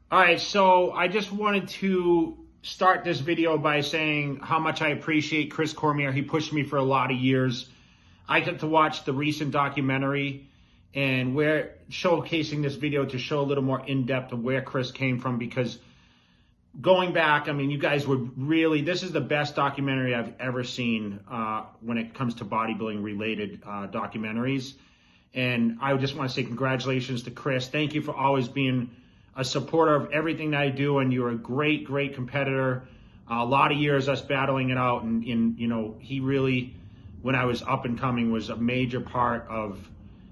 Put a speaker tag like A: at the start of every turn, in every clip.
A: All right, so I just wanted to start this video by saying how much I appreciate Chris Cormier. He pushed me for a lot of years. I got to watch the recent documentary, and we're showcasing this video to show a little more in-depth of where Chris came from, because going back, I mean, you guys would really, this is the best documentary I've ever seen when it comes to bodybuilding related documentaries. And I just want to say congratulations to Chris. Thank you for always being a supporter of everything that I do, and you're a great, great competitor. A lot of years us battling it out, and you know, he really, when I was up and coming, was a major part of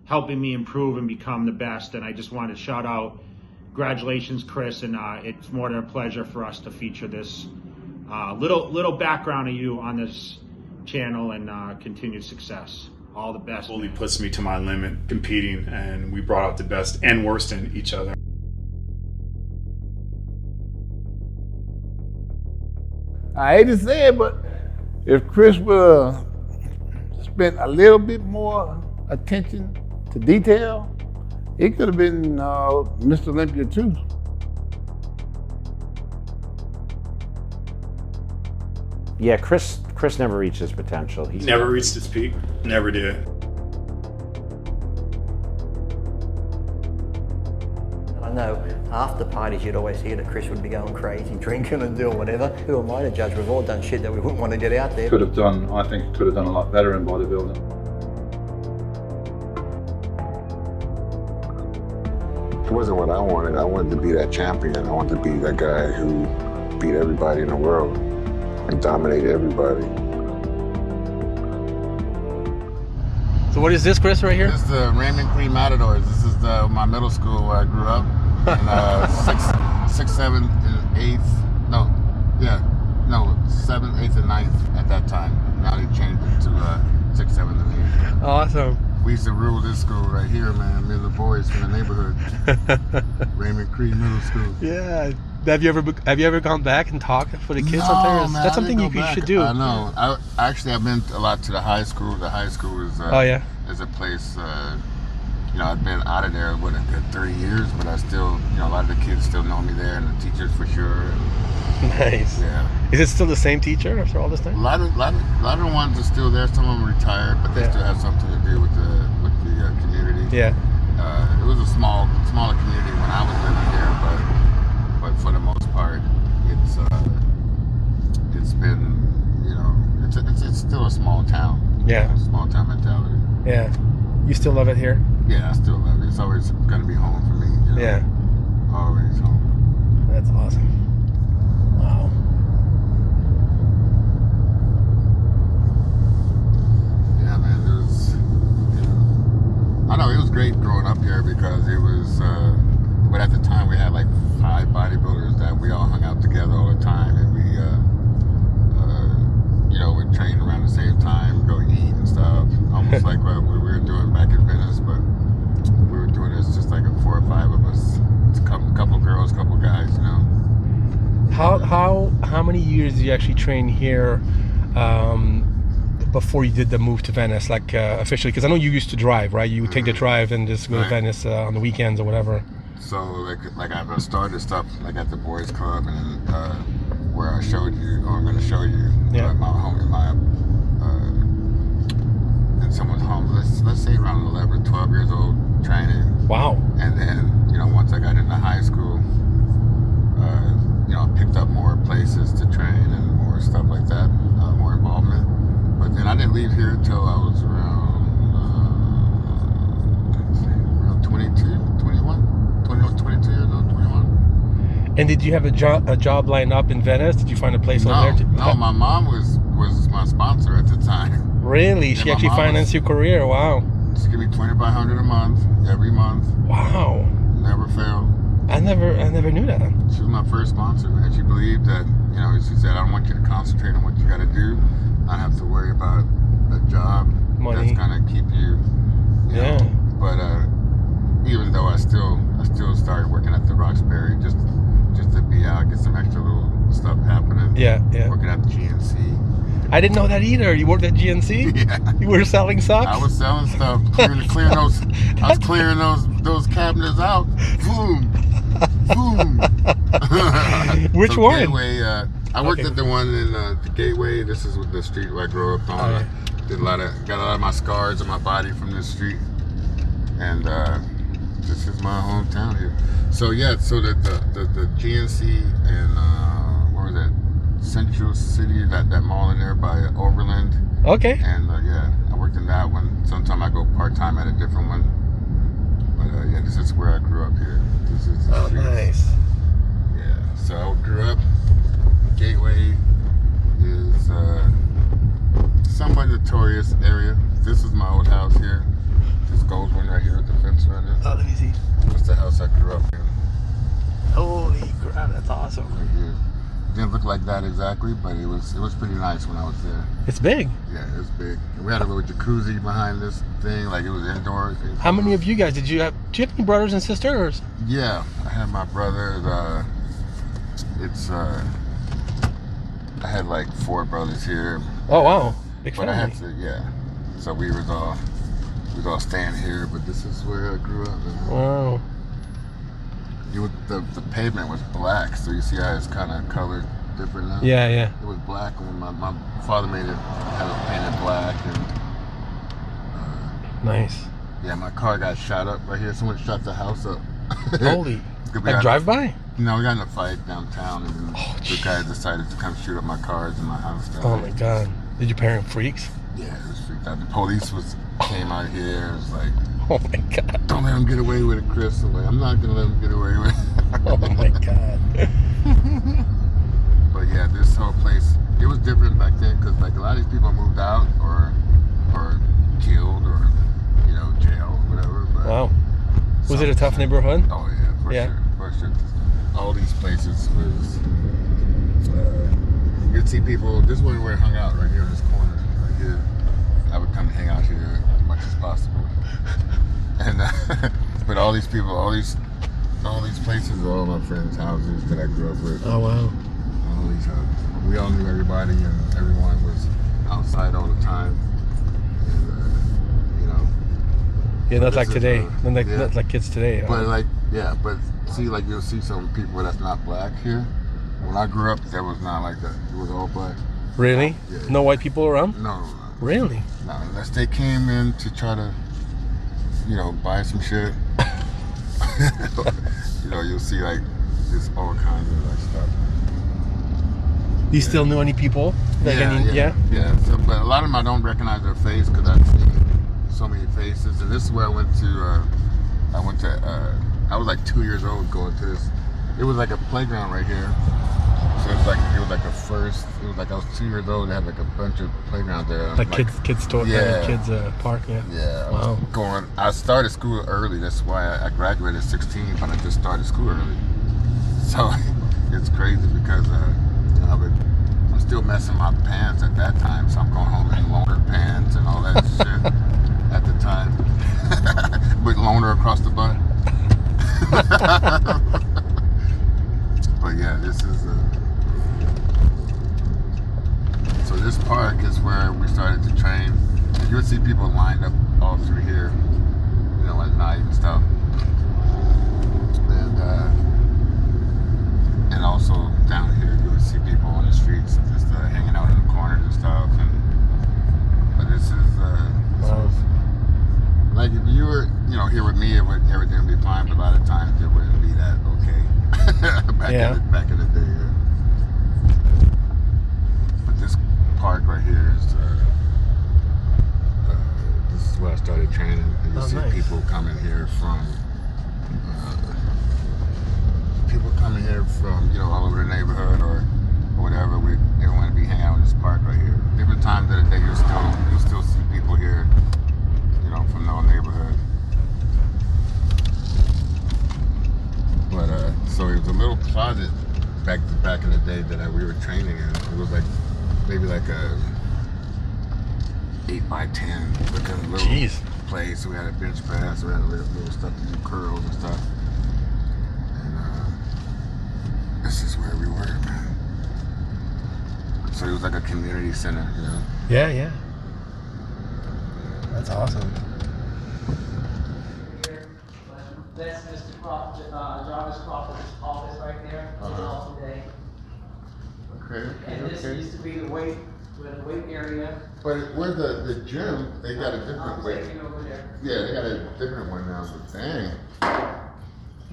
A: helping me improve and become the best. And I just wanted to shout out, congratulations, Chris, and it's more than a pleasure for us to feature this little background of you on this channel, and continued success. All the best.
B: Fully puts me to my limit competing, and we brought out the best and worst in each other.
C: I hate to say it, but if Chris would have spent a little bit more attention to detail, he could have been Mr. Olympia too.
D: Yeah, Chris never reached his potential.
B: He never reached his peak. Never did.
E: I know after parties you'd always hear that Chris would be going crazy, drinking and doing whatever. Who am I to judge? We've all done shit that we wouldn't want to get out there.
F: I think could have done a lot better in bodybuilding.
G: It wasn't what I wanted. I wanted to be that champion. I wanted to be that guy who beat everybody in the world and dominated everybody.
H: So what is this, Chris, right here?
I: This is the Raymond Cream Matadors. This is my middle school where I grew up. And 6th, 7th, and 8th. No, 7th, 8th, and 9th at that time. Now they changed it to 6th, 7th, and 8th.
H: Awesome.
I: We used to rule this school right here, man. Me and the boys from the neighborhood. Raymond Cream Middle School.
H: Yeah. Have you ever gone back and talked for the kids up there?
I: Man,
H: that's something you should do.
I: I know. I've been a lot to the high school. The high school is is a place. You know, I've been out of there a good 30 years, but I still, you know, a lot of the kids still know me there, and the teachers for sure.
H: Nice.
I: Yeah.
H: Is it still the same teacher after all this time?
I: A lot of the ones are still there. Some of them retired, but they still have something to do with the community.
H: Yeah.
I: It was a smaller community when I was living here, but for the most part, it's been, you know, it's still a small town.
H: Yeah.
I: Small town mentality.
H: Yeah. You still love it here?
I: Yeah, I still love it. It's always going to be home for me. You know?
H: Yeah.
I: Always home.
H: That's awesome. Wow.
I: Yeah, man. I know it was great growing up here because it was, but at the time we had like 5 bodybuilders that we all hung out together all the time, and we, you know, we'd train around the same time, go eat and stuff, almost like what we were doing back in Venice, but we were doing this just like 4 or 5 of us. It's a couple girls, couple guys, you know.
H: How many years did you actually train here before you did the move to Venice, like officially? Because I know you used to drive, right? You would take the drive and just go to Venice on the weekends or whatever.
I: So like I started stuff like at the boys club, and where I showed you, or I'm going to show you, my home, in someone's home. Let's say around 11, 12 years old, training.
H: Wow.
I: And then, you know, once I got into high school, you know, I picked up more places to train and more stuff like that, more involvement. But then I didn't leave here until I was around 22 years old, 21.
H: And did you have a job lined up in Venice? Did you find a place over there?
I: No, my mom was my sponsor at the time.
H: Really? She actually financed your career? Wow.
I: She gave me $2,500 a month, every month.
H: Wow.
I: Never failed.
H: I never knew that.
I: She was my first sponsor, man. She believed that, you know, she said, I don't want you to concentrate on what you got to do. Not have to worry about a job
H: money
I: that's gonna keep you know. But even though I still started working at the Roxbury just to be out, get some extra little stuff happening.
H: Yeah.
I: Working at the GNC.
H: I didn't know that either. You worked at GNC?
I: Yeah.
H: You were selling socks?
I: I was selling stuff, clearing those. I was clearing those cabinets out. Boom. Boom.
H: Which
I: so
H: one?
I: Gateway. I worked at the one in the Gateway. This is the street where I grew up on. Got a lot of my scars on my body from this street, and this is my hometown here. So yeah, so the GNC and where was that? Central City, that mall in there by Overland.
H: Okay.
I: And yeah, I worked in that one. Sometimes I go part-time at a different one. But yeah, this is where I grew up here. This is
H: nice.
I: Yeah, so I grew up. Gateway is somewhat notorious area. This is my old house here. This gold one right here with the fence around it.
H: Oh, let me see.
I: That's the house I grew up in.
H: Holy crap, that's awesome.
I: Right here. Didn't look like that exactly, but it was pretty nice when I was there.
H: It's big.
I: Yeah, it's big. And we had a little jacuzzi behind this thing, like it was indoors.
H: How many of you guys did you have? Do you have any brothers and sisters?
I: Yeah, I had my brother. I had like 4 brothers here.
H: Oh wow, big family.
I: But I had to, yeah. So we was all staying here, but this is where I grew up. Man.
H: Wow.
I: The pavement was black, so you see how it's kind of colored different now.
H: Yeah, yeah.
I: It was black when my father made it, had it painted black, and
H: nice.
I: Yeah, my car got shot up right here. Someone shot the house up.
H: Holy. Like drive-by?
I: No, we got in a fight downtown, and then the guy decided to come shoot up my cars in my house.
H: Oh my God! Did your parents freaks?
I: Yeah, it was freaked out. The police came out here. It was like,
H: oh my God!
I: Don't let him get away with it, Chris. I'm like, I'm not gonna let him get away with it.
H: Oh my God!
I: But yeah, this whole place, it was different back then because like a lot of these people moved out or killed or jailed, whatever. But
H: wow. Was it a tough neighborhood?
I: Oh yeah, for sure. All these places was. You could see people. This is where we hung out right here in this corner, right here. I would come hang out here as much as possible. And but all these people, all these places are all my friends' houses that I grew up with.
H: Oh wow.
I: All these houses. We all knew everybody, and everyone was outside all the time.
H: Yeah, not like today. Not like kids today.
I: But but see, like you'll see some people that's not black here. When I grew up, that was not like that. It was all black.
H: Really?
I: Yeah.
H: No white people around?
I: No.
H: Really?
I: No, unless they came in to try to, buy some shit. You'll see like just all kinds of like stuff.
H: You still knew any people? Yeah.
I: So, but a lot of them I don't recognize their face because I've seen so many faces. And this is where I went to. I was like 2 years old going to this. It was like a playground right here. So it was like I was 2 years old and had like a bunch of playgrounds there.
H: Like kids park. Yeah.
I: Yeah.
H: Wow.
I: I started school early. That's why I graduated at 16, but I just started school early. So it's crazy because I'm still messing my pants at that time. So I'm going home in loaner pants and all that shit at the time. With loaner across the butt. But yeah, this is so this park is where we started to train. You would see people lined up all through here, at night and stuff. And also down here, you would see people on the streets just hanging out in the corners and stuff. But this is like if you were, here with me, everything would be fine. But a lot of times it wouldn't be that okay. back in the day. Yeah. But this park right here is this is where I started training. And you see people coming here from all over the neighborhood or whatever. They want to be hanging out in this park right here. Different times of the day, you'll still see people here, from the neighborhood. But so it was a little closet back in the day that we were training in. It was like maybe like a 8x10 looking little place. We had a bench press. We had a little stuff to do curls and stuff. And this is where we were, man. So it was like a community center,
H: Yeah. That's awesome.
J: That's Mr. Jarvis Crawford's office right there. Off today.
I: Okay.
J: And this used to be the weight area.
I: But where's the gym? They got a different weight.
J: Over there.
I: Yeah, they got a different one now. But dang.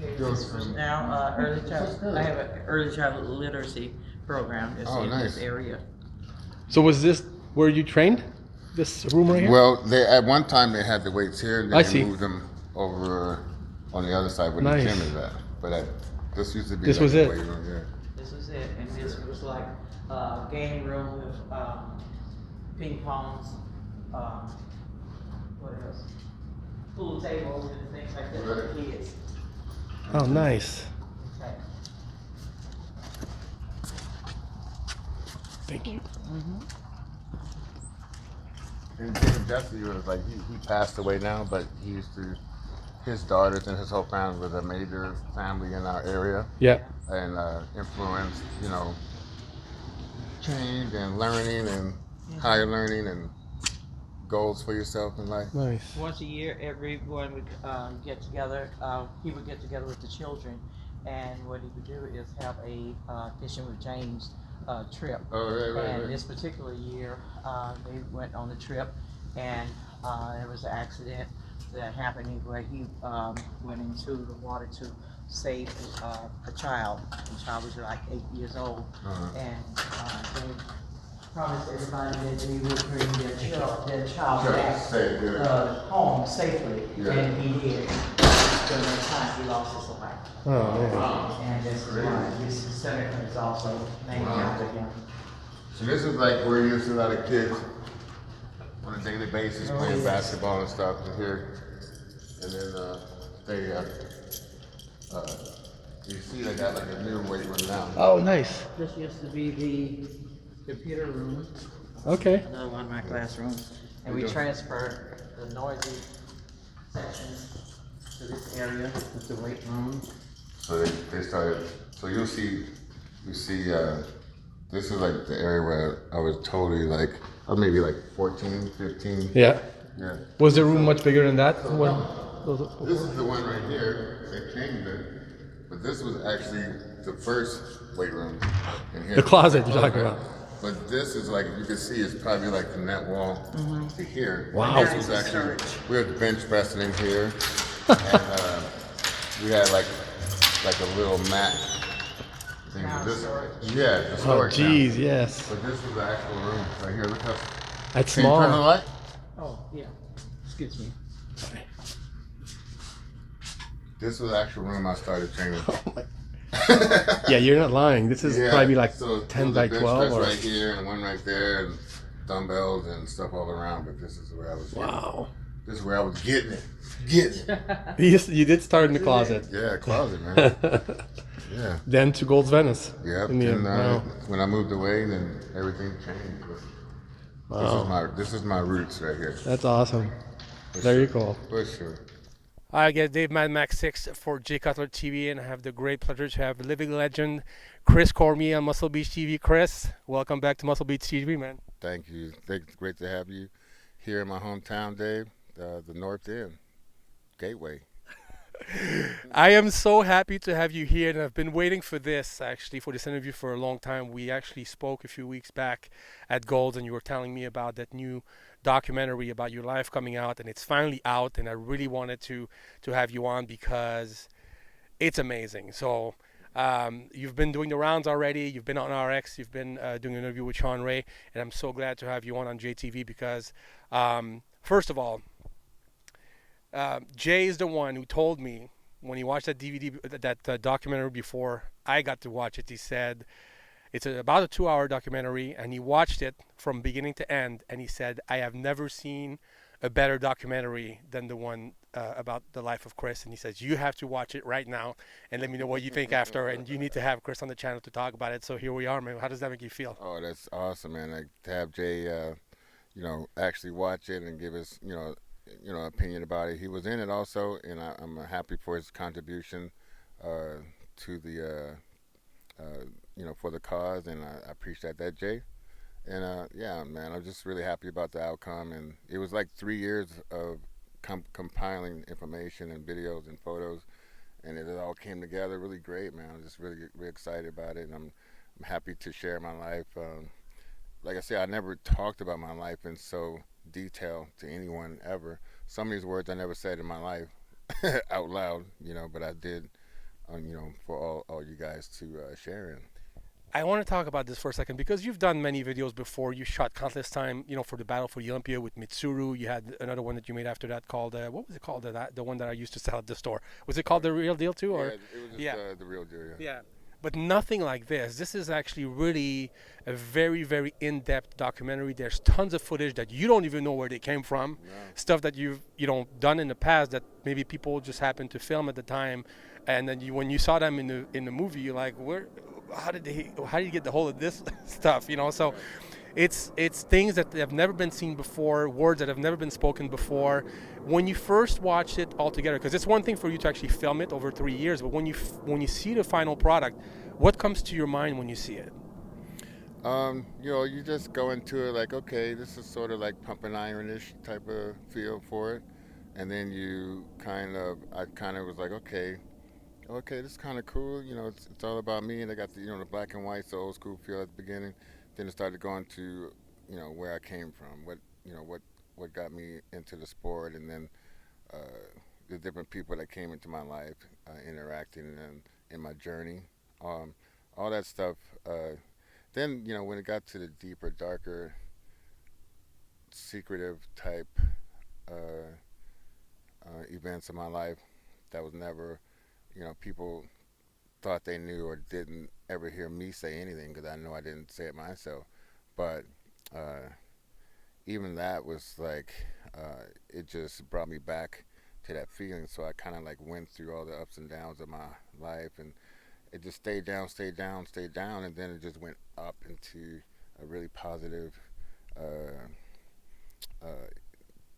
J: Okay, this is now early child. I have an early childhood literacy program that's in this area.
H: So was this where you trained? This room right here?
I: Well, at one time they had the weights here, and then they moved them over on the other side where the gym is at. But this used to be.
H: This was it.
I: Weight room, yeah.
J: This was it, and this was like a game room with ping pongs. What else? Pool tables and things like that for the kids.
H: Oh, nice.
J: Okay.
H: Thank you.
I: And Jim Jesse was like, he passed away now, but he used to, his daughters and his whole family was a major family in our area.
H: Yeah.
I: And influenced, you know, change and learning and higher learning and goals for yourself in life.
H: Nice.
J: Once a year, everyone would get together. He would get together with the children, and what he would do is have a Fishing with James trip.
I: Oh, right.
J: This particular year, they went on the trip, and there was an accident that happened where he went into the water to save a child. The child was like 8 years old, and they promised everybody that they would bring their child back home safely, and he did. During that time, he lost his life.
H: Oh, man.
J: And that's why this center is also named after him.
I: So this is like where you see a lot of kids on a daily basis playing basketball and stuff in here. And then you see they got like a new weight room now.
H: Oh, nice.
J: This used to be the computer room.
H: Okay.
J: Another one of my classrooms. And we transferred the noisy sections to this area with the weight room.
I: So they started, so you see, this is like the area where I was totally like, maybe like 14, 15.
H: Yeah.
I: Yeah.
H: Was the room much bigger than that?
I: This is the one right here. They changed it, but this was actually the first weight room in here.
H: The closet you're talking about.
I: But this is like, you can see, it's probably like from that wall to here.
H: Wow.
I: This was actually, we had the bench pressing in here, and we had like a little mat thing. The storage.
H: Oh, geez, yes.
I: But this is the actual room right here. Look how.
H: That's
I: Can you turn the
H: small.
I: light?
J: Oh, yeah. Excuse me.
I: This was the actual room I started training.
H: Yeah, you're not lying. This is probably like
I: so
H: 10 by 12 or
I: right here and one right there and dumbbells and stuff all around, but this is where I was this is where I was getting it.
H: You did start in the closet.
I: Yeah, closet, man. Yeah.
H: Then to Gold's Venice.
I: Yeah. When I moved away, then everything changed.
H: Wow.
I: This is my roots right here.
H: That's awesome. Very cool.
I: For sure.
H: Hi, again, Dave Mad Max 6 for JayTV, and I have the great pleasure to have living legend Chris Cormier on Muscle Beach TV. Chris, welcome back to Muscle Beach TV, man.
I: Thank you. It's great to have you here in my hometown, Dave, the North End, Gateway.
H: I am so happy to have you here, and I've been waiting for this, actually, for this interview for a long time. We actually spoke a few weeks back at Gold's, and you were telling me about that new documentary about your life coming out, and it's finally out, and I really wanted to have you on because it's amazing. So you've been doing the rounds already. You've been on RX. You've been doing an interview with Sean Ray, and I'm so glad to have you on JayTV because, first of all, Jay is the one who told me when he watched that DVD, that documentary before I got to watch it. He said it's about a 2-hour documentary, and he watched it from beginning to end, and he said, I have never seen a better documentary than the one about the life of Chris. And he says, you have to watch it right now and let me know what you think after, and you need to have Chris on the channel to talk about it. So here we are, man. How does that make you feel?
I: Oh, that's awesome, man. Like, to have Jay, actually watch it and give us, opinion about it. He was in it also, and I'm happy for his contribution to the, for the cause, and I appreciate that, Jay. And yeah, man, I'm just really happy about the outcome. And it was like 3 years of compiling information and videos and photos, and it all came together really great, man. I'm just really excited about it, and I'm happy to share my life. Like I said, I never talked about my life in so detail to anyone ever. Some of these words I never said in my life out loud, but I did, for all you guys to share in.
H: I want to talk about this for a second because you've done many videos before. You shot countless time, for the Battle for the Olympia with Mitsuru. You had another one that you made after that called, what was it called? The one that I used to sell at the store. Was it called The Real Deal too? Or?
I: Yeah, it was just The Real Deal,
H: Yeah. But nothing like this. This is actually really a very, very in-depth documentary. There's tons of footage that you don't even know where they came from.
I: No.
H: Stuff that you've done in the past that maybe people just happened to film at the time, and then when you saw them in the movie, you're like, how did you get the hold of this stuff? So it's things that have never been seen before, words that have never been spoken before. When you first watched it all together, because it's one thing for you to actually film it over 3 years, but when you see the final product, what comes to your mind when you see it?
I: You just go into it like, okay, this is sort of like pumping iron-ish type of feel for it, and then I kind of was like, okay, this is kind of cool. It's all about me, and I got the black and white, so old school feel at the beginning. Then it started going to where I came from, what got me into the sport, and then the different people that came into my life, interacting in my journey, all that stuff. Then when it got to the deeper, darker, secretive type events in my life, that was never, people thought they knew or didn't ever hear me say anything because I know I didn't say it myself. But even that was like, it just brought me back to that feeling. So I kind of like went through all the ups and downs of my life, and it just stayed down, and then it just went up into a really positive,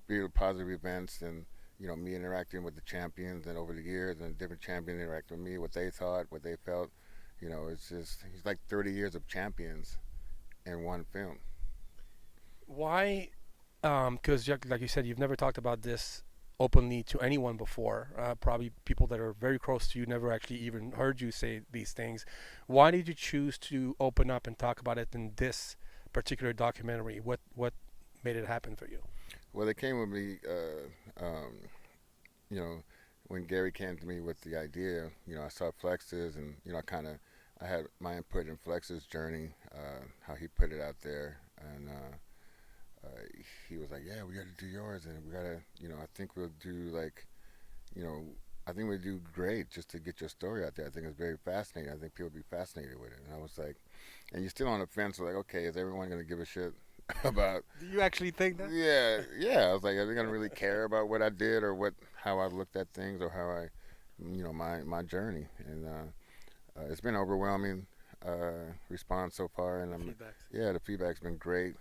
I: really positive events, and me interacting with the champions, and over the years, and different champions interacting with me, what they thought, what they felt. It's like 30 years of champions in one film.
H: Why? Because like you said, you've never talked about this openly to anyone before. Probably people that are very close to you never actually even heard you say these things. Why did you choose to open up and talk about it in this particular documentary? What made it happen for you?
I: Well, it came with me, when Gary came to me with the idea. I saw Flex's, and I had my input in Flex's journey, how he put it out there, and he was like, yeah, we got to do yours, and we got to, I think we'll do I think we'll do great just to get your story out there. I think it's very fascinating. I think people will be fascinated with it. And I was like, and you're still on the fence, like, okay, is everyone going to give a shit about?
H: Do you actually think that?
I: Yeah. I was like, are they going to really care about what I did, or how I looked at things, or how I, my journey? And it's been overwhelming response so far, and the feedback's been great.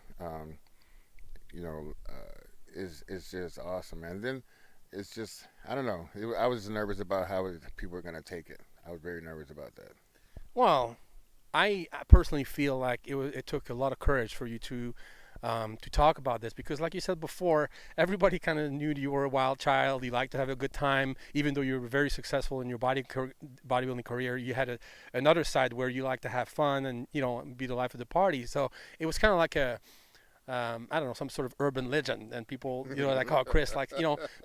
I: It's just awesome, man. And then it's just, I don't know. I was nervous about how people were going to take it. I was very nervous about that.
H: Well, I personally feel like it took a lot of courage for you to talk about this, because like you said before, everybody kind of knew you were a wild child. You liked to have a good time, even though you were very successful in your bodybuilding career. You had another side where you like to have fun and be the life of the party. So it was kind of like a I don't know, some sort of urban legend, and people like, oh, Chris, like,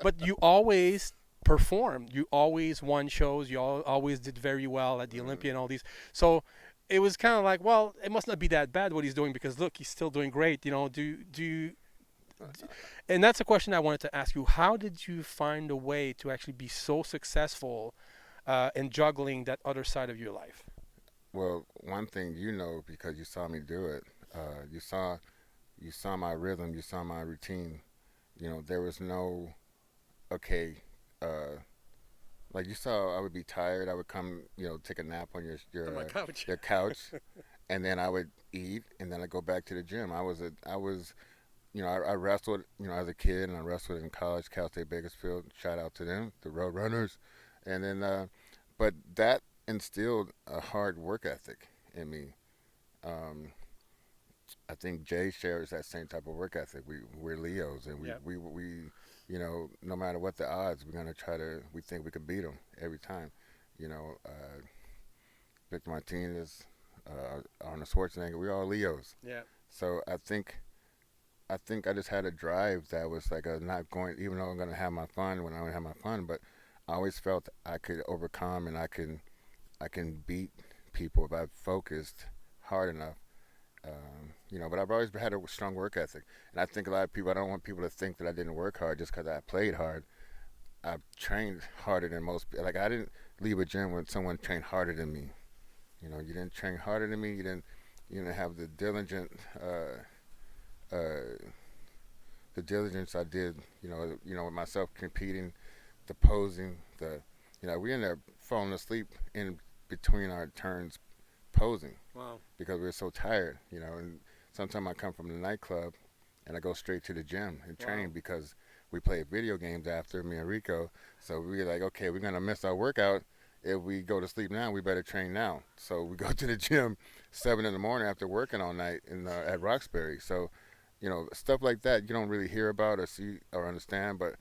H: but you always performed, you always won shows, you always did very well at the Olympia and all these. So it was kind of like, well, it must not be that bad what he's doing, because look, he's still doing great. And that's a question I wanted to ask you. How did you find a way to actually be so successful in juggling that other side of your life?
I: Well, one thing, because you saw me do it, you saw my rhythm, you saw my routine. There was no, okay, like you saw, I would be tired. I would come, take a nap on your couch, and then I would eat, and then I'd go back to the gym. I wrestled, as a kid, and I wrestled in college, Cal State Bakersfield. Shout out to them, the Road Runners. And then, but that instilled a hard work ethic in me. I think Jay shares that same type of work ethic. We're Leos, and we no matter what the odds, we're gonna we think we can beat them every time. Victor Martinez, Arnold Schwarzenegger, we all Leos.
H: Yeah.
I: So I think I just had a drive that was like a not going, even though I'm going to have my fun when I don't have my fun, but I always felt I could overcome and I can beat people if I focused hard enough. But I've always had a strong work ethic. And I think a lot of people, I don't want people to think that I didn't work hard just because I played hard. I've trained harder than most people. Like, I didn't leave a gym when someone trained harder than me. You didn't train harder than me. You didn't have the diligence I did, with myself competing, the posing, we ended up falling asleep in between our turns posing.
H: Wow.
I: Because we were so tired, and sometimes I come from the nightclub and I go straight to the gym and train because we play video games after, me and Rico. So we were like, okay, we're going to miss our workout. If we go to sleep now, we better train now. So we go to the gym 7 in the morning after working all night at Roxbury. So, stuff like that you don't really hear about or see or understand, but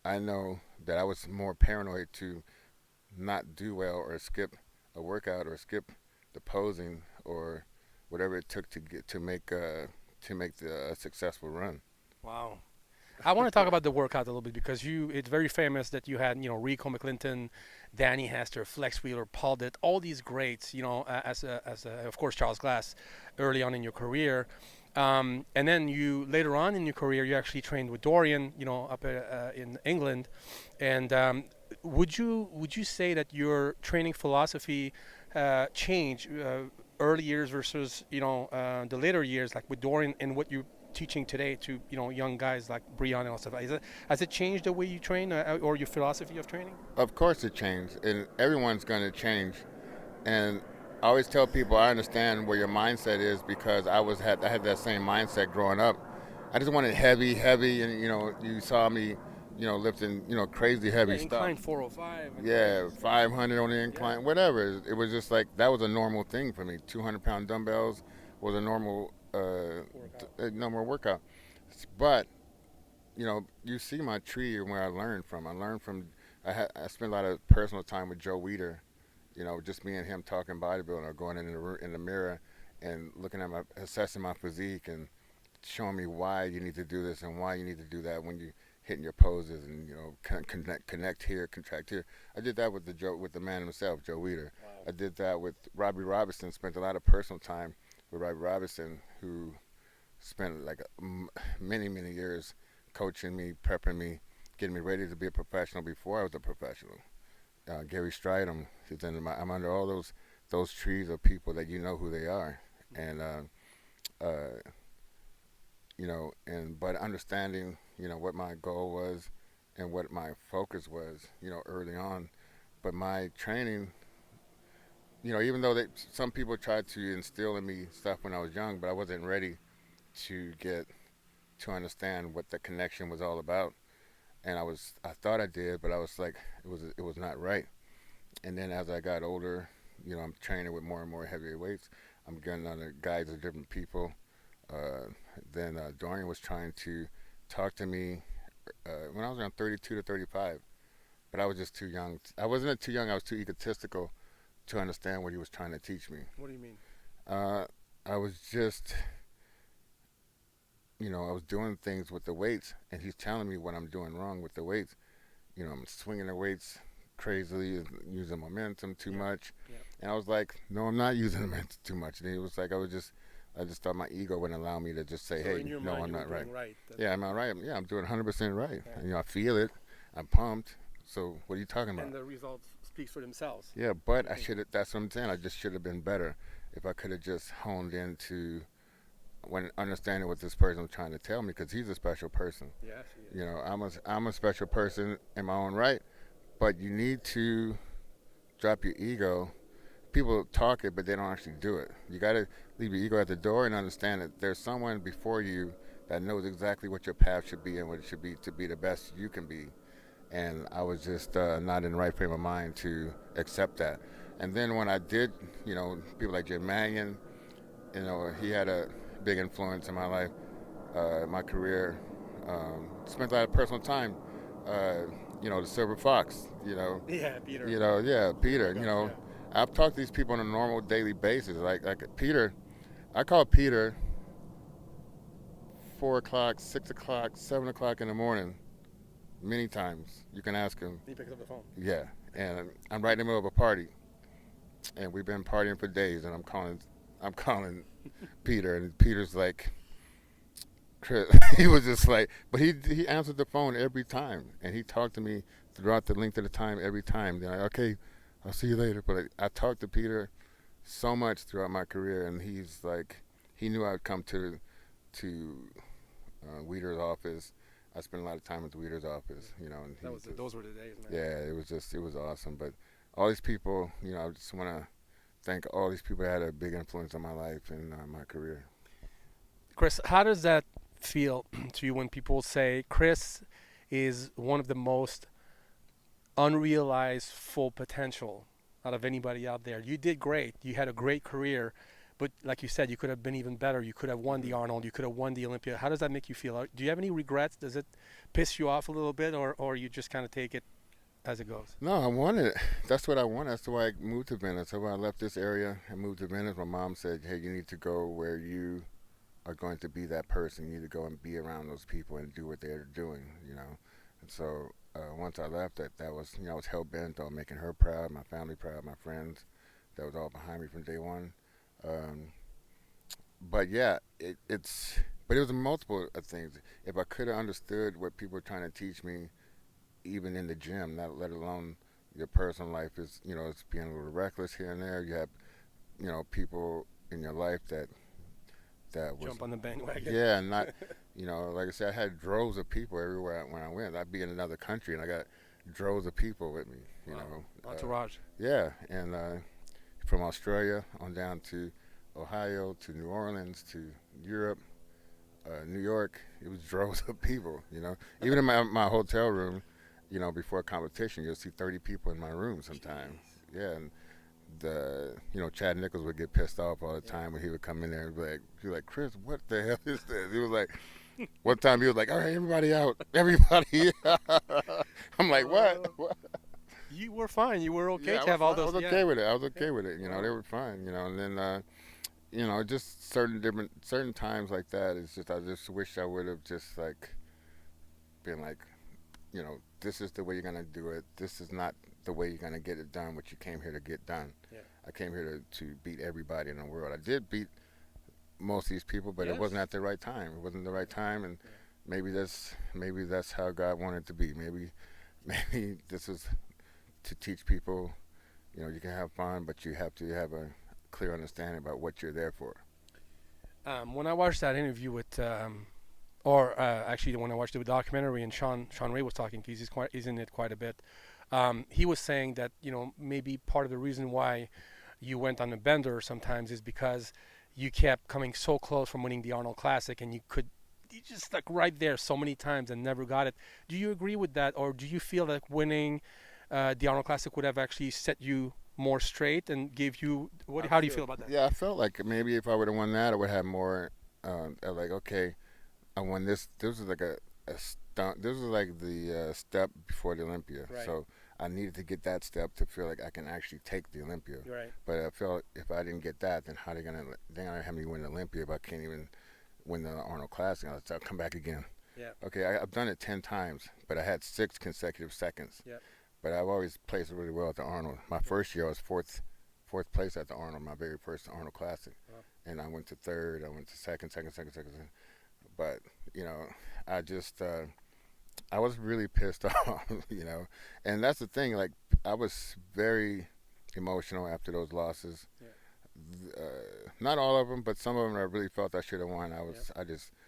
I: I know that I was more paranoid to not do well or skip a workout or skip the posing or whatever it took to make a successful run.
H: Wow. I want to talk about the workout a little bit because it's very famous that you had, Rico McClinton, Danny Hester, Flex Wheeler, Paul Ditt, all these greats, as of course, Charles Glass early on in your career. And then you later on in your career, you actually trained with Dorian, up in England. And would you say that your training philosophy changed early years versus the later years, like with Dorian, and what you teaching today to young guys like Breon and all stuff? Has it changed the way you train or your philosophy of training?
I: Of course it changed, and everyone's going to change. And I always tell people I understand where your mindset is because I had that same mindset growing up. I just wanted heavy, and you saw me, lifting, crazy heavy stuff.
H: Incline 405.
I: Yeah, 500 on the incline, whatever. It was just like that was a normal thing for me. 200-pound dumbbells was a normal workout. But you see my tree and where I learned from. I spent a lot of personal time with Joe Weider. Just me and him talking bodybuilding or going in the mirror and looking at assessing my physique and showing me why you need to do this and why you need to do that when you hitting your poses and connect here, contract here. I did that with the man himself, Joe Weider. Wow. I did that with Robbie Robinson. Spent a lot of personal time with Robbie Robinson, who spent like many years coaching me, prepping me, getting me ready to be a professional before I was a professional. Gary Stridham, I'm under all those trees of people that who they are, and but understanding what my goal was and what my focus was early on, but my training, even though some people tried to instill in me stuff when I was young, but I wasn't ready to understand what the connection was all about. And I thought I did, but I was like, it was not right. And then as I got older, I'm training with more and more heavy weights. I'm getting under guides of different people. Then Dorian was trying to talk to me when I was around 32 to 35, but I was just too young. I wasn't too young. I was too egotistical to understand what he was trying to teach me.
H: What do you mean?
I: I was just, I was doing things with the weights, and he's telling me what I'm doing wrong with the weights. I'm swinging the weights crazily, using momentum too much. Yeah. And I was like, no, I'm not using momentum too much. And he was like, I just thought my ego wouldn't allow me to just say, hey, no, I'm not right. Yeah, I'm not right. Yeah, I'm doing 100% right. Yeah. And, I feel it. I'm pumped. So what are you talking about?
H: And the results speaks for themselves.
I: Yeah, but that's what I'm saying. I just should have been better if I could have just honed into when understanding what this person was trying to tell me, because he's a special person.
H: Yes, he is.
I: I'm a special person in my own right, but you need to drop your ego. People talk it, but they don't actually do it. You got to leave your ego at the door and understand that there's someone before you that knows exactly what your path should be and what it should be to be the best you can be. And I was just not in the right frame of mind to accept that. And then when I did, people like Jim Mannion, he had a big influence in my life, my career. Spent a lot of personal time the Silver Fox,
H: Yeah, Peter.
I: Peter, I've talked to these people on a normal daily basis. Like Peter, I call Peter 4 o'clock, 6 o'clock, 7 o'clock in the morning, many times. You can ask him.
H: He picks up the phone.
I: Yeah, and I'm right in the middle of a party, and we've been partying for days, and I'm calling Peter, and Peter's like, Chris, he was just like, but he answered the phone every time, and he talked to me throughout the length of the time every time. They're like, okay, I'll see you later. But I talked to Peter so much throughout my career, and he's like, he knew I'd come to Weeder's office. I spent a lot of time at the Weeder's office, And
H: those were the days, man.
I: Yeah, it was awesome. But all these people, I just want to thank all these people that had a big influence on my life and my career.
H: Chris, how does that feel to you when people say Chris is one of the most unrealized full potential out of anybody out there? You did great. You had a great career. But like you said, you could have been even better. You could have won the Arnold. You could have won the Olympia. How does that make you feel? Do you have any regrets? Does it piss you off a little bit, or you just kind of take it as it goes?
I: No, I wanted it. That's what I wanted. That's why I moved to Venice. So when I left this area and moved to Venice, my mom said, hey, you need to go where you are going to be that person. You need to go and be around those people and do what they're doing, And so once I left, that was, I was hell-bent on making her proud, my family proud, my friends. That was all behind me from day one. But yeah, it was multiple things. If I could have understood what people were trying to teach me, even in the gym, not let alone your personal life is, it's being a little reckless here and there. You have, people in your life that was
H: jump on the bandwagon.
I: Yeah, and not, like I said, I had droves of people everywhere when I went. I'd be in another country and I got droves of people with me.
H: Entourage.
I: Yeah, and from Australia on down to Ohio to New Orleans to Europe, New York. It was droves of people, Even in my hotel room, before a competition, you'll see 30 people in my room sometimes. Jeez. Yeah, and Chad Nichols would get pissed off all the time when he would come in there and be like, Chris, what the hell is this? He was like, one time he was like, all right, everybody out, everybody. I'm like, what?
H: You were fine. You were okay to have all those.
I: I was okay with it. I was okay with it. They were fine. And then, just certain times like that. It's just I just wish I would have just been like, this is the way you're gonna do it. This is not the way you're gonna get it done. What you came here to get done.
H: Yeah.
I: I came here to beat everybody in the world. I did beat most of these people, but it wasn't at the right time. It wasn't the right time, and maybe that's how God wanted it to be. Maybe this is to teach people, you can have fun, but you have to have a clear understanding about what you're there for.
H: When I watched that interview with, actually when I watched the documentary and Sean Ray was talking, because he's in it quite a bit, he was saying that, maybe part of the reason why you went on a bender sometimes is because you kept coming so close from winning the Arnold Classic, and you just stuck right there so many times and never got it. Do you agree with that, or do you feel like winning the Arnold Classic would have actually set you more straight and gave you how do you feel about that?
I: Yeah, I felt like maybe if I would have won that, I would have more okay, I won this. This was like a stunt. This was like the step before the Olympia.
H: Right.
I: So I needed to get that step to feel like I can actually take the Olympia.
H: Right.
I: But I felt if I didn't get that, then how are they gonna have me win the Olympia if I can't even win the Arnold Classic? I'll come back again.
H: Yeah.
I: Okay, I've done it 10 times, but I had 6 consecutive seconds.
H: Yeah.
I: But I've always placed really well at the Arnold. My first year I was fourth place at the Arnold, my very first Arnold Classic. Wow. And I went to third, I went to second. But, I just, I was really pissed off, And that's the thing, I was very emotional after those losses. Yeah. Not all of them, but some of them I really felt I should have won. As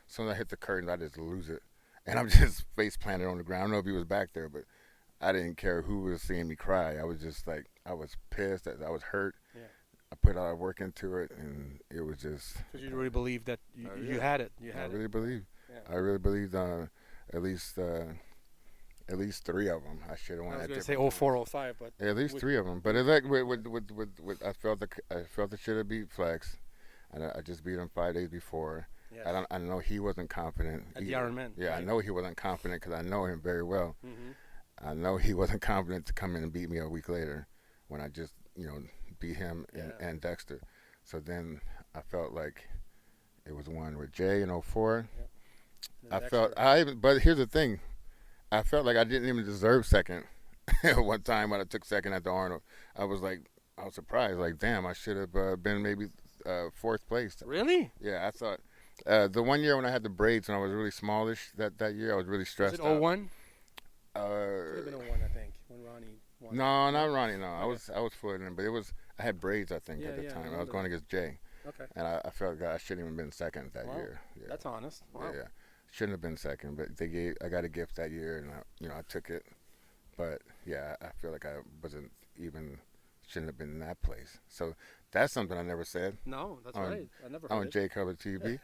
I: soon as I hit the curtain, I just lose it. And I'm just face planted on the ground. I don't know if he was back there, but I didn't care who was seeing me cry. I was just I was pissed. I was hurt. Yeah. I put a lot of work into it, and it was just.
H: Because you really believed that you had it. You had
I: it. Really believed. Yeah. I really believed at least 3 of them. I should have won.
H: I was going to say 04, 05, but
I: at least 3 of them. But it's with I felt I should have beat Flex, and I just beat him 5 days before. Yes. I know he wasn't confident.
H: At the Ironman.
I: Yeah, right. I know he wasn't confident because I know him very well.
H: Mm-hmm.
I: I know he wasn't confident to come in and beat me a week later when I just, beat him and Dexter. So then I felt like it was one with Jay in 04. But here's the thing. I felt like I didn't even deserve second. One time when I took second at the Arnold, I was surprised. Like, damn, I should have been maybe fourth place.
H: Really?
I: Yeah, I thought. The one year when I had the braids when I was really smallish, that year I was really stressed out.
H: Was it 01?
I: Could
H: have been 01, I think, when Ronnie won.
I: No, not Ronnie. No, okay. I was floating in, but I had braids, I think, at the time. I was going against Jay.
H: Okay.
I: And I felt like I shouldn't even been second that year. Yeah.
H: That's honest. Wow.
I: Yeah. Shouldn't have been second, but I got a gift that year, and I took it. But yeah, I feel like I shouldn't have been in that place. So that's something I never said.
H: No, that's right. I never heard
I: on
H: it.
I: JayTV.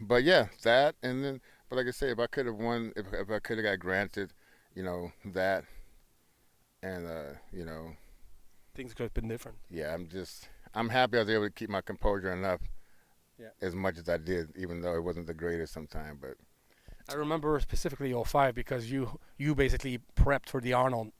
I: But yeah, that, and then, but like I say, if I could have won, if I could have got granted, that, and
H: things could have been different.
I: Yeah, I'm happy I was able to keep my composure enough.
H: Yeah.
I: As much as I did, even though it wasn't the greatest sometimes, but.
H: I remember specifically 05 because you basically prepped for the Arnold.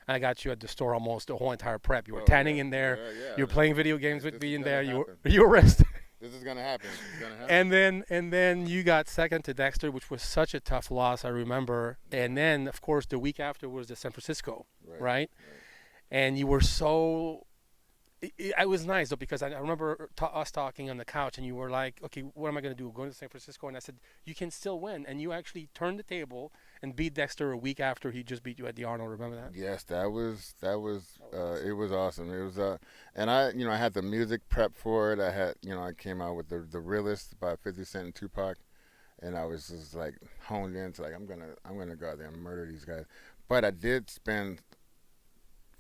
H: I got you at the store almost the whole entire prep. You were tanning in there.
I: Yeah.
H: You were playing video games with me in there. You were rested.
I: This is gonna happen. It's gonna happen.
H: And then you got second to Dexter, which was such a tough loss. I remember. And then of course the week after was the San Francisco, right? And you were so. It was nice though because I remember us talking on the couch and you were like, okay, what am I going to do? Going to San Francisco? And I said, you can still win. And you actually turned the table and beat Dexter a week after he just beat you at the Arnold. Remember that?
I: Yes, that was it was awesome. It was and I had the music prep for it. I had I came out with the Realist by 50 Cent and Tupac, and I was just like honed into like I'm gonna go out there and murder these guys. But I did spend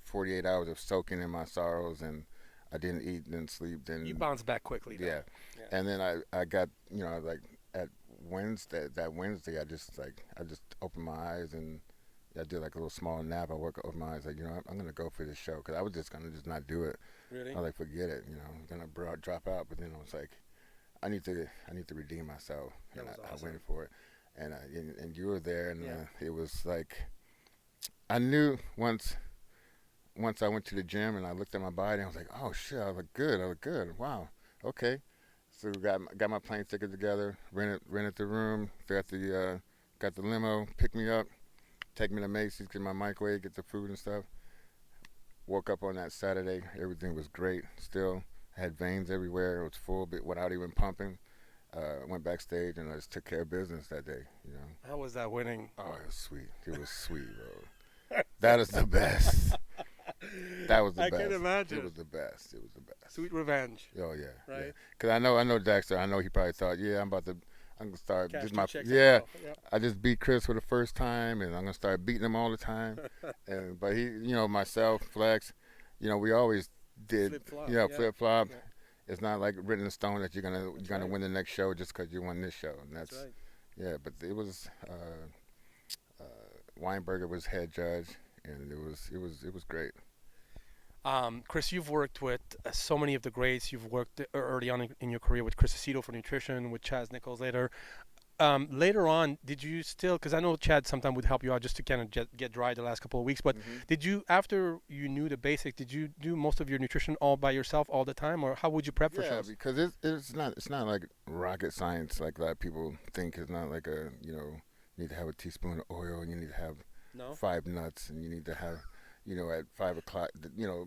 I: 48 hours of soaking in my sorrows, and I didn't eat, didn't sleep, didn't.
H: You bounced back quickly, though.
I: Yeah. And then I got like at Wednesday, I just opened my eyes and I did like a little small nap. I woke up, opened my eyes, like I'm gonna go for this show because I was just gonna not do it.
H: Really?
I: I was like, forget it, I'm gonna drop out. But then I was like, I need to redeem myself, and I went for it. And you were there, and it was like I knew once I went to the gym and I looked at my body, I was like, oh shit, I look good. Wow, okay. So got my plane ticket together, rented the room, got the limo, picked me up, take me to Macy's, get my microwave, get the food and stuff. Woke up on that Saturday, everything was great. Still had veins everywhere. It was full, but without even pumping. Went backstage and I just took care of business that day.
H: How was that winning?
I: Oh, it was sweet. It was sweet, bro. That is the best. That was the best.
H: I can imagine.
I: It was the best.
H: Sweet revenge.
I: Oh yeah.
H: Right.
I: Because I know Dexter. I know he probably thought, I'm gonna start. I just beat Chris for the first time, and I'm gonna start beating him all the time. But he, myself, Flex, we always did, flip flop. Yeah. It's not like written in stone that you're gonna win the next show just because you won this show, and that's right. Yeah. But it was Weinberger was head judge, and it was great.
H: Chris, you've worked with so many of the greats. You've worked early on in your career with Chris Aceto for nutrition, with Chaz Nichols later. Later on, did you still, because I know Chad sometimes would help you out just to kind of get dry the last couple of weeks, but did you, after you knew the basics, did you do most of your nutrition all by yourself all the time, or how would you prep for shows?
I: Yeah, because it's not like rocket science like a lot of people think. It's not like you need to have a teaspoon of oil, and you need to have 5 nuts, and you need to have, at 5 o'clock,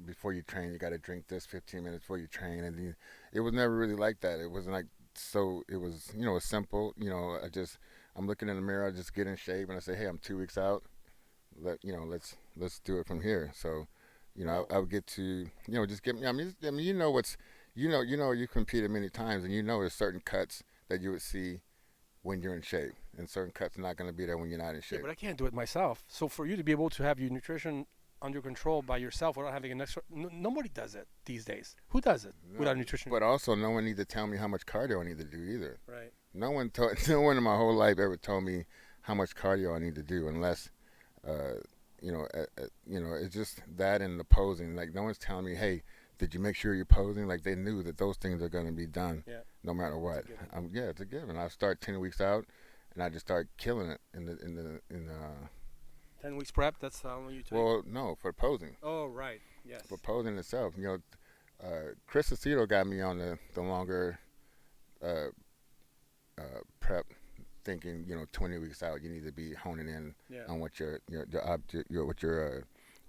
I: before you train, you got to drink this 15 minutes before you train. And it was never really like that. It wasn't like, so it was, simple. I'm looking in the mirror, I just get in shape, and I say, hey, I'm 2 weeks out. Let's do it from here. So, I would get to, just get me. I mean, you competed many times, and there's certain cuts that you would see when you're in shape, and certain cuts are not going to be there when you're not in shape.
H: Yeah, but I can't do it myself. So for you to be able to have your nutrition under control by yourself without having an extra, nobody does it these days. Who does it without nutrition?
I: But also, no one needs to tell me how much cardio I need to do either.
H: Right.
I: No one in my whole life ever told me how much cardio I need to do, unless, it's just that and the posing. Like, no one's telling me, hey, did you make sure you're posing? Like, they knew that those things are going to be done no matter what. It's a given. I start 10 weeks out, and I just start killing it in
H: 10 weeks prep. That's how long you take.
I: Well, no, for posing.
H: Oh, right. Yes.
I: For posing itself, Chris Aceto got me on the longer prep, thinking 20 weeks out you need to be honing in on what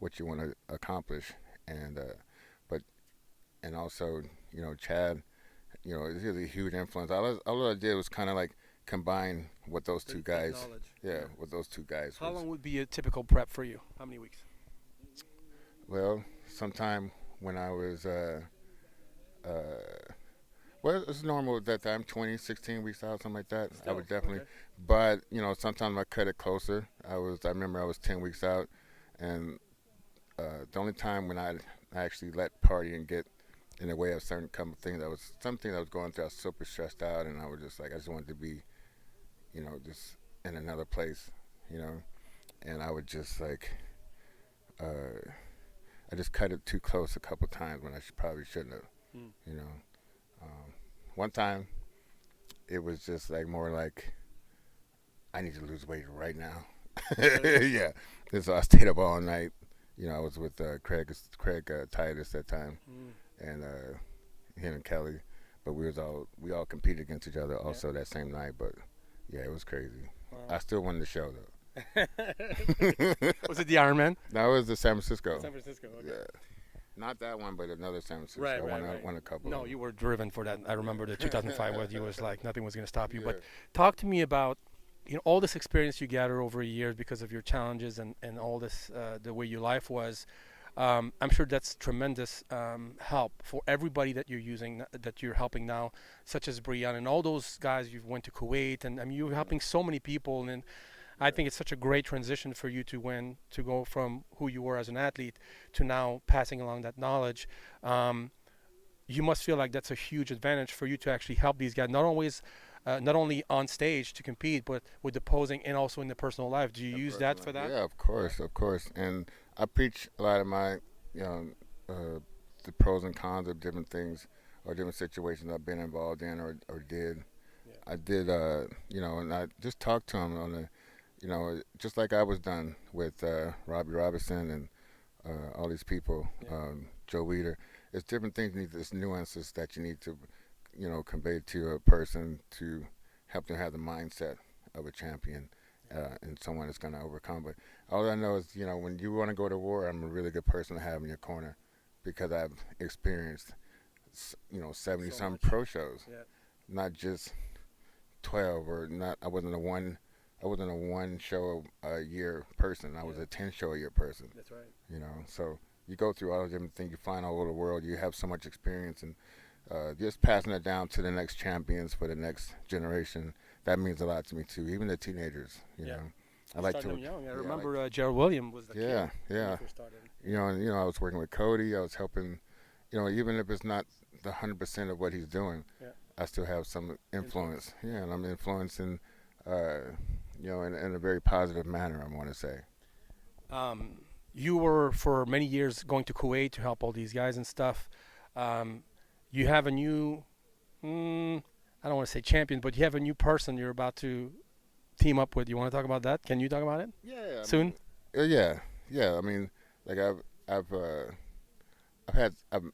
I: what you want to accomplish, and also Chad, he's a huge influence. All I did was kind of like combine what those two guys, what those two guys.
H: How long would be a typical prep for you? How many weeks?
I: Well, sometime when I was well, it's normal at that time, 16 weeks out, something like that. Still, I would definitely, but sometimes I cut it closer. I remember I was 10 weeks out, and the only time when I actually let partying get in the way of certain things, something I was going through. I was super stressed out, and I was just like, I just wanted to be, just in another place, and I would just like, I just cut it too close a couple times when I probably shouldn't have, One time, it was just like more like, I need to lose weight right now. Yeah, and so I stayed up all night. I was with Craig Titus that time, and him and Kelly, but we all competed against each other also that same night. But yeah, it was crazy. Wow. I still won the show though.
H: Was it the Ironman?
I: No, it was the San Francisco.
H: San Francisco. Okay.
I: Yeah. Not that one, but another San Francisco.
H: Right.
I: I won a couple.
H: No, you were driven for that. I remember the 2005 where you was like nothing was going to stop you. Yeah. But talk to me about all this experience you gathered over years because of your challenges and all this the way your life was. I'm sure that's tremendous help for everybody that you're helping now, such as Brian and all those guys you went to Kuwait, and I mean you're helping so many people, and I think it's such a great transition for you to go from who you were as an athlete to now passing along that knowledge. You must feel like that's a huge advantage for you to actually help these guys, not only on stage to compete, but with the posing and also in the personal life. Do you use that for that?
I: Yeah, of course. And I preach a lot of my, the pros and cons of different things or different situations I've been involved in or did. Yeah. I did, and I just talked to them on the, just like I was done with Robbie Robinson and all these people, Joe Weider. It's different things, there's nuances that you need to, convey to a person to help them have the mindset of a champion and someone that's going to overcome. But all I know is, when you want to go to war, I'm a really good person to have in your corner because I've experienced, 70-some pro shows, not just 12 or not. I wasn't a one show a year person. I was a 10 show a year person.
H: That's right.
I: So you go through all the different things. You find all over the world. You have so much experience, and just passing it down to the next champions for the next generation. That means a lot to me too. Even the teenagers. I like to.
H: Young. I remember Gerald Williams was the kid.
I: Yeah.
H: When he first started.
I: And I was working with Cody. I was helping. Even if it's not the 100% of what he's doing, I still have some influence. Yeah, and I'm influencing. In a very positive manner, I want to say.
H: You were for many years going to Kuwait to help all these guys and stuff. You have a new, I don't want to say champion, but you have a new person you're about to team up with. You want to talk about that? Can you talk about it?
I: Yeah.
H: Soon?
I: Yeah. I mean, like I've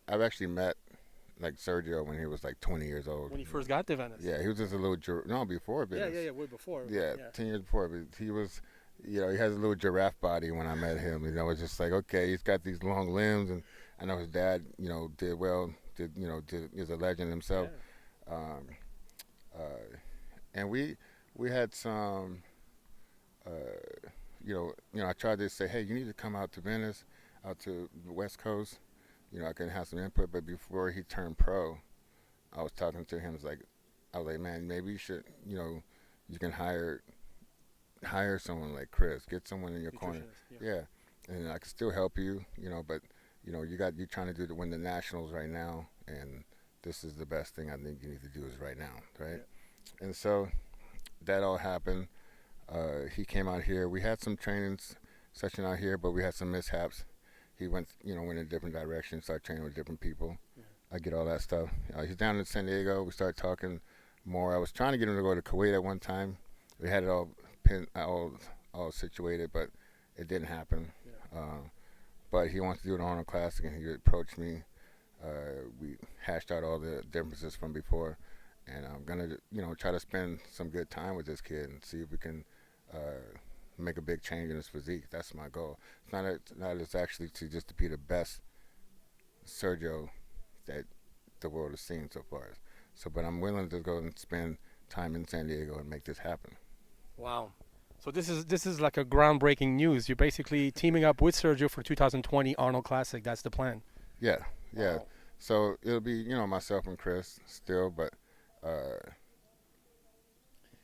I: actually met like Sergio when he was like 20 years old.
H: When he first got to Venice.
I: Yeah, he was just a little before Venice.
H: Yeah, way before.
I: Yeah, 10 years before. But he was, he has a little giraffe body when I met him. It's just like, okay, he's got these long limbs, and I know his dad, did well. Is a legend himself. Yeah. And we had some, I tried to say, hey, you need to come out to Venice, out to the West Coast. I can have some input, but before he turned pro, I was talking to him. I was like, man, maybe you should, you can hire someone like Chris, get someone in your corner. Yeah. And I can still help you, but, you're trying to win the nationals right now, and this is the best thing I think you need to do is right now, right? Yeah. And so that all happened. He came out here. We had some training session out here, but we had some mishaps. He went in a different direction, started training with different people. Yeah. I get all that stuff. He's down in San Diego. We started talking more. I was trying to get him to go to Kuwait at one time. We had it all situated, but it didn't happen. But he wants to do an Arnold Classic, and he approached me. We hashed out all the differences from before, and I'm gonna, try to spend some good time with this kid and see if we can make a big change in his physique. That's my goal. It's actually to be the best Sergio that the world has seen so far. So, but I'm willing to go and spend time in San Diego and make this happen.
H: Wow. So this is like a groundbreaking news. You're basically teaming up with Sergio for 2020 Arnold Classic. That's the plan.
I: Yeah.
H: Wow.
I: So it'll be, myself and Chris still, but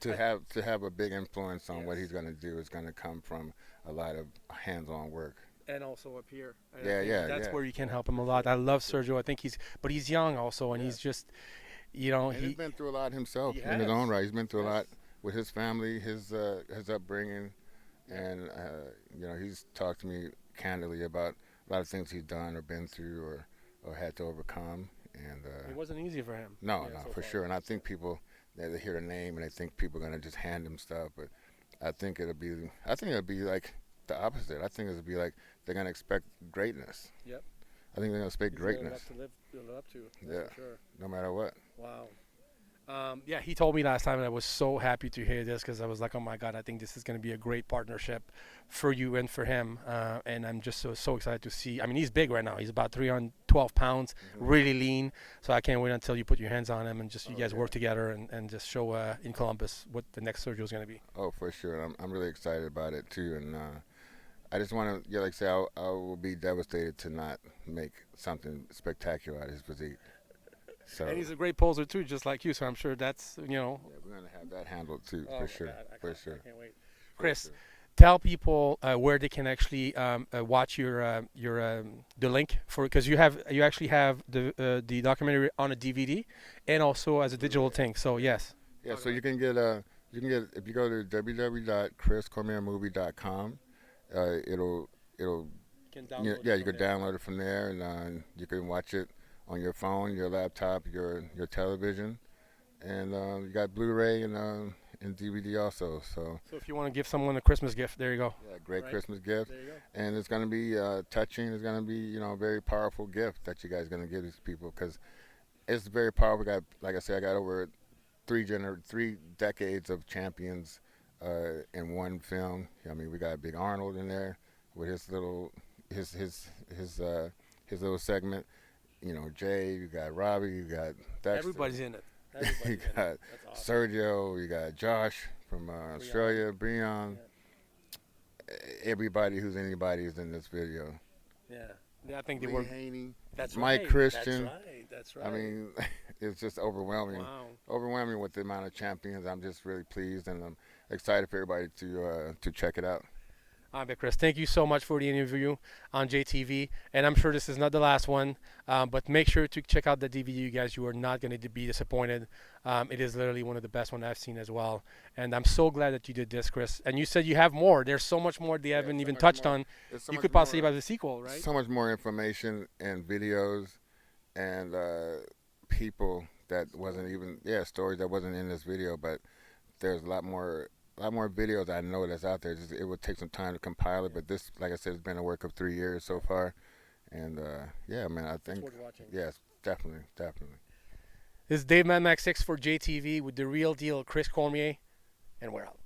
I: to have a big influence on what he's going to do is going to come from a lot of hands-on work.
H: And also up here.
I: That's
H: where you can help him a lot. I love Sergio. I think he's young also, and he's just,
I: he's been through a lot himself in his own right. He's been through a lot with his family, his upbringing, and he's talked to me candidly about a lot of things he's done or been through or had to overcome. And
H: it wasn't easy for him.
I: No, for sure. And I think people, they hear the name and they think people are gonna just hand him stuff, but I think it'll be like the opposite. I think it'll be like they're gonna expect greatness.
H: Yep.
I: I think they're gonna expect greatness.
H: To live up to.
I: For sure. No matter what.
H: Wow. He told me last time, and I was so happy to hear this because I was like, oh my God, I think this is going to be a great partnership for you and for him. And I'm just so excited to see. I mean, he's big right now. He's about 312 pounds, really lean. So I can't wait until you put your hands on him and just you guys work together and just show in Columbus what the next Sergio is going to be.
I: Oh, for sure. I'm really excited about it too. And I just want to, like I say, I will be devastated to not make something spectacular out of his physique. So,
H: and he's a great poser too, just like you. So I'm sure that's
I: Yeah, we're gonna have that handled too, for sure.
H: God,
I: for sure.
H: I can't wait. Chris, tell people where they can actually watch your the link for, because you actually have the documentary on a DVD and also as a digital thing. So yes.
I: Yeah, so you can get if you go to www.chriscormiermovie.com, you can download it from there, and you can watch it on your phone, your laptop, your television, and you got Blu-ray and DVD also. So
H: if you want to give someone a Christmas gift, there you go.
I: Yeah, great Christmas gift. There you go. And it's going to be touching. It's going to be a very powerful gift that you guys are going to give these people, because it's very powerful. Like I said, I got over three decades of champions in one film. I mean, we got Big Arnold in there with his little segment. Jay, you got Robbie, you got Dexter.
H: Everybody's in it.
I: You got awesome. Sergio, you got Josh from Australia, Breon. Yeah. Everybody who's anybody is in this video.
H: Yeah, I think they
I: Lee
H: were.
I: Haney,
H: that's
I: Mike
H: right.
I: Christian.
H: That's right.
I: I mean, it's just overwhelming.
H: Wow.
I: Overwhelming with the amount of champions. I'm just really pleased, and I'm excited for everybody to check it out.
H: All right, Chris, thank you so much for the interview on JayTV, and I'm sure this is not the last one, but make sure to check out the DVD, you guys. You are not going to be disappointed. It is literally one of the best ones I've seen as well, and I'm so glad that you did this, Chris. And you said you have more. There's so much more they haven't even touched on. You could possibly have the sequel, right?
I: So much more information and videos and people that wasn't even, stories that wasn't in this video, but there's a lot more videos I know that's out there. It would take some time to compile it, but this, like I said, it's been a work of 3 years so far, and man, I think yes, definitely.
H: This is Dave Mad Max 6 for JayTV with the real deal Chris Cormier, and we're out.